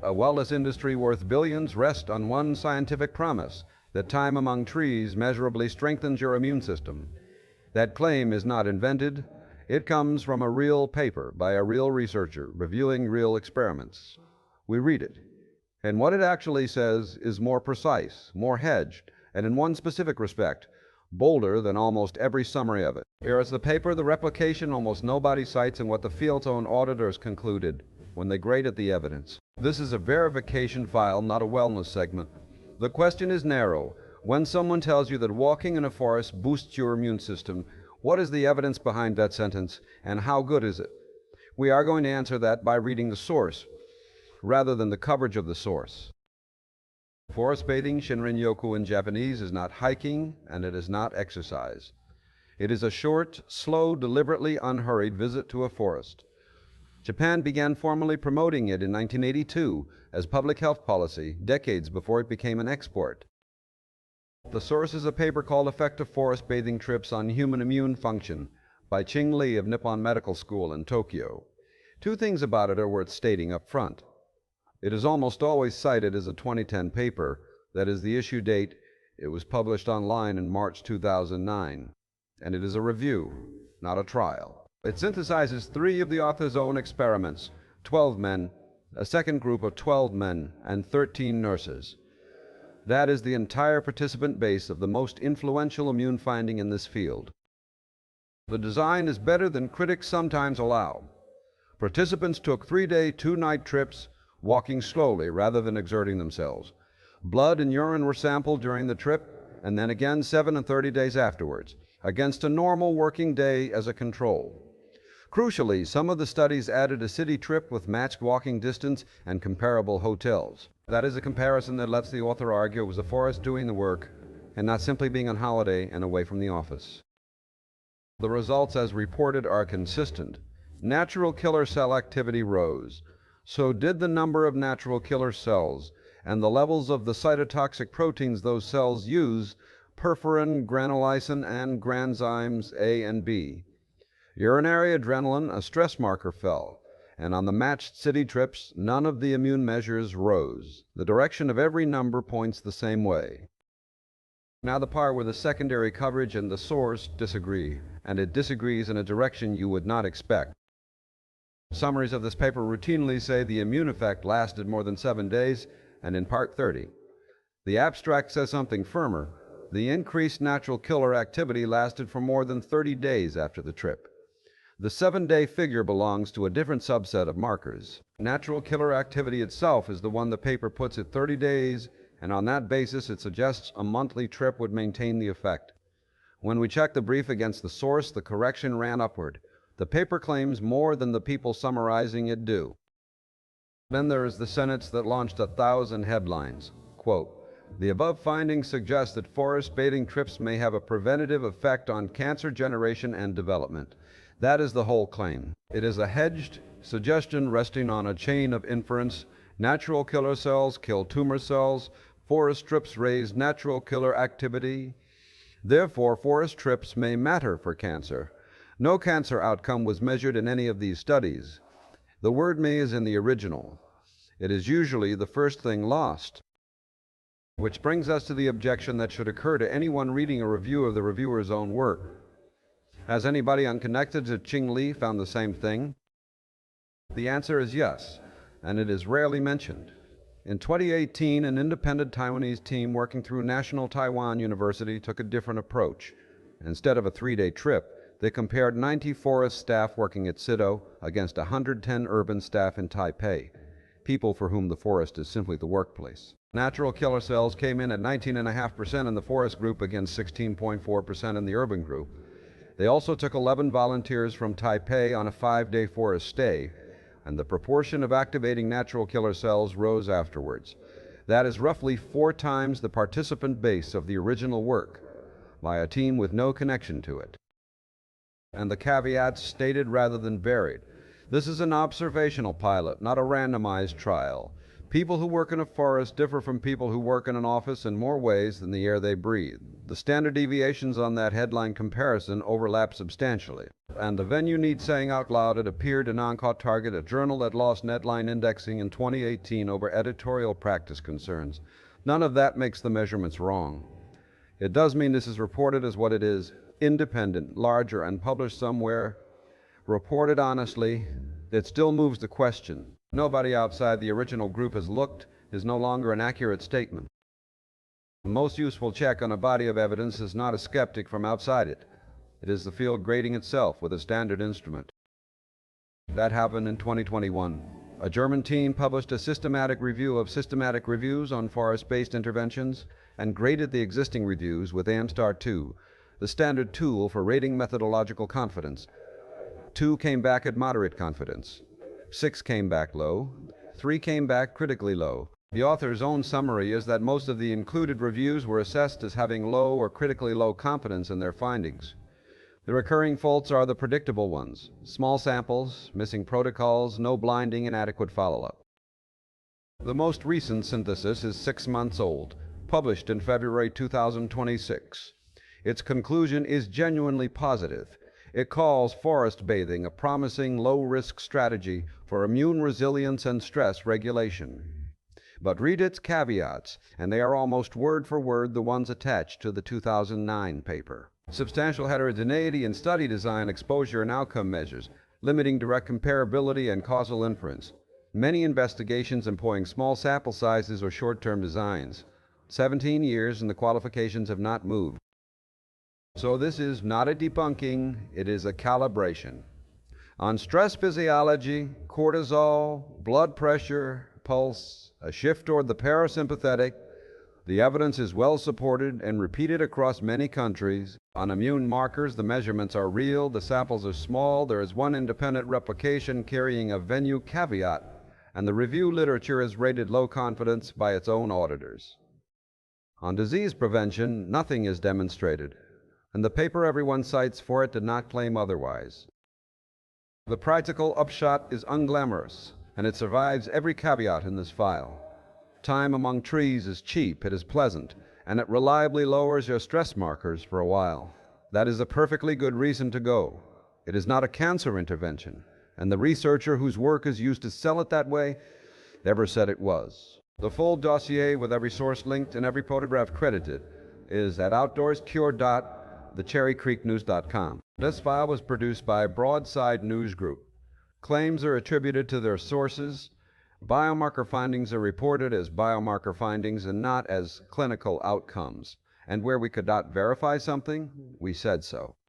a wellness industry worth billions rests on one scientific promise, that time among trees measurably strengthens your immune system. That claim is not invented. It comes from a real paper by a real researcher reviewing real experiments. We read it, and what it actually says is more precise, more hedged, and in one specific respect, bolder than almost every summary of it. Here is the paper, the replication almost nobody cites, and what the field's own auditors concluded when they graded the evidence. This is a verification file, not a wellness segment. The question is narrow. When someone tells you that walking in a forest boosts your immune system, what is the evidence behind that sentence, and how good is it? We are going to answer that by reading the source, rather than the coverage of the source. Forest bathing, Shinrin-yoku in Japanese, is not hiking, and it is not exercise. It is a short, slow, deliberately unhurried visit to a forest. Japan began formally promoting it in 1982 as public health policy, decades before it became an export. The source is a paper called Effective Forest Bathing Trips on Human Immune Function by Ching Lee of Nippon Medical School in Tokyo. Two things about it are worth stating up front. It is almost always cited as a 2010 paper, that is the issue date. It was published online in March 2009, and it is a review, not a trial. It synthesizes 3 of the author's own experiments, 12 men, a second group of 12 men, and 13 nurses. That is the entire participant base of the most influential immune finding in this field. The design is better than critics sometimes allow. Participants took 3-day, 2-night trips, walking slowly rather than exerting themselves. Blood and urine were sampled during the trip, and then again 7 and 30 days afterwards, against a normal working day as a control. Crucially, some of the studies added a city trip with matched walking distance and comparable hotels. That is a comparison that lets the author argue it was the forest doing the work and not simply being on holiday and away from the office. The results as reported are consistent. Natural killer cell activity rose. So did the number of natural killer cells and the levels of the cytotoxic proteins those cells use, perforin, granulysin, and granzymes A and B. Urinary adrenaline, a stress marker, fell, and on the matched city trips, none of the immune measures rose. The direction of every number points the same way. Now the part where the secondary coverage and the source disagree, and it disagrees in a direction you would not expect. Summaries of this paper routinely say the immune effect lasted more than 7 days, and in part 30. The abstract says something firmer. The increased natural killer activity lasted for more than 30 days after the trip. The 7-day figure belongs to a different subset of markers. Natural killer activity itself is the one the paper puts at 30 days, and on that basis it suggests a monthly trip would maintain the effect. When we check the brief against the source, the correction ran upward. The paper claims more than the people summarizing it do. Then there is the sentence that launched 1,000 headlines. Quote, "The above findings suggest that forest bathing trips may have a preventative effect on cancer generation and development." That is the whole claim. It is a hedged suggestion resting on a chain of inference. Natural killer cells kill tumor cells. Forest trips raise natural killer activity. Therefore, forest trips may matter for cancer. No cancer outcome was measured in any of these studies. The word "may" is in the original. It is usually the first thing lost. Which brings us to the objection that should occur to anyone reading a review of the reviewer's own work. Has anybody unconnected to Ching Lee found the same thing? The answer is yes, and it is rarely mentioned. In 2018, an independent Taiwanese team working through National Taiwan University took a different approach. Instead of a 3-day trip, they compared 90 forest staff working at Sido against 110 urban staff in Taipei, people for whom the forest is simply the workplace. Natural killer cells came in at 19.5% in the forest group against 16.4% in the urban group. They also took 11 volunteers from Taipei on a 5-day forest stay, and the proportion of activating natural killer cells rose afterwards. That is roughly 4 times the participant base of the original work by a team with no connection to it. And the caveats stated rather than buried. This is an observational pilot, not a randomized trial. People who work in a forest differ from people who work in an office in more ways than the air they breathe. The standard deviations on that headline comparison overlap substantially. And the venue needs saying out loud, it appeared in On-Caught Target, a journal that lost netline indexing in 2018 over editorial practice concerns. None of that makes the measurements wrong. It does mean this is reported as what it is, independent, larger, and published somewhere, reported honestly. It still moves the question. Nobody outside the original group has looked is no longer an accurate statement. The most useful check on a body of evidence is not a skeptic from outside it. It is the field grading itself with a standard instrument. That happened in 2021. A German team published a systematic review of systematic reviews on forest-based interventions and graded the existing reviews with Anstar 2, the standard tool for rating methodological confidence. 2 came back at moderate confidence. 6 came back low. 3 came back critically low. The author's own summary is that most of the included reviews were assessed as having low or critically low confidence in their findings. The recurring faults are the predictable ones: small samples, missing protocols, no blinding, and inadequate follow-up. The most recent synthesis is 6 months old, published in February 2026. Its conclusion is genuinely positive. It calls forest bathing a promising low-risk strategy for immune resilience and stress regulation. But read its caveats, and they are almost word for word the ones attached to the 2009 paper. Substantial heterogeneity in study design, exposure, and outcome measures, limiting direct comparability and causal inference. Many investigations employing small sample sizes or short-term designs. 17 years and the qualifications have not moved. So this is not a debunking, it is a calibration. On stress physiology, cortisol, blood pressure, pulse, a shift toward the parasympathetic, the evidence is well supported and repeated across many countries. On immune markers, the measurements are real, the samples are small, there is one independent replication carrying a venue caveat, and the review literature is rated low confidence by its own auditors. On disease prevention, nothing is demonstrated, and the paper everyone cites for it did not claim otherwise. The practical upshot is unglamorous, and it survives every caveat in this file. Time among trees is cheap, it is pleasant, and it reliably lowers your stress markers for a while. That is a perfectly good reason to go. It is not a cancer intervention, and the researcher whose work is used to sell it that way never said it was. The full dossier with every source linked and every photograph credited is at outdoorscure.thecherrycreeknews.com. This file was produced by Broadside News Group. Claims are attributed to their sources. Biomarker findings are reported as biomarker findings and not as clinical outcomes. And where we could not verify something, we said so.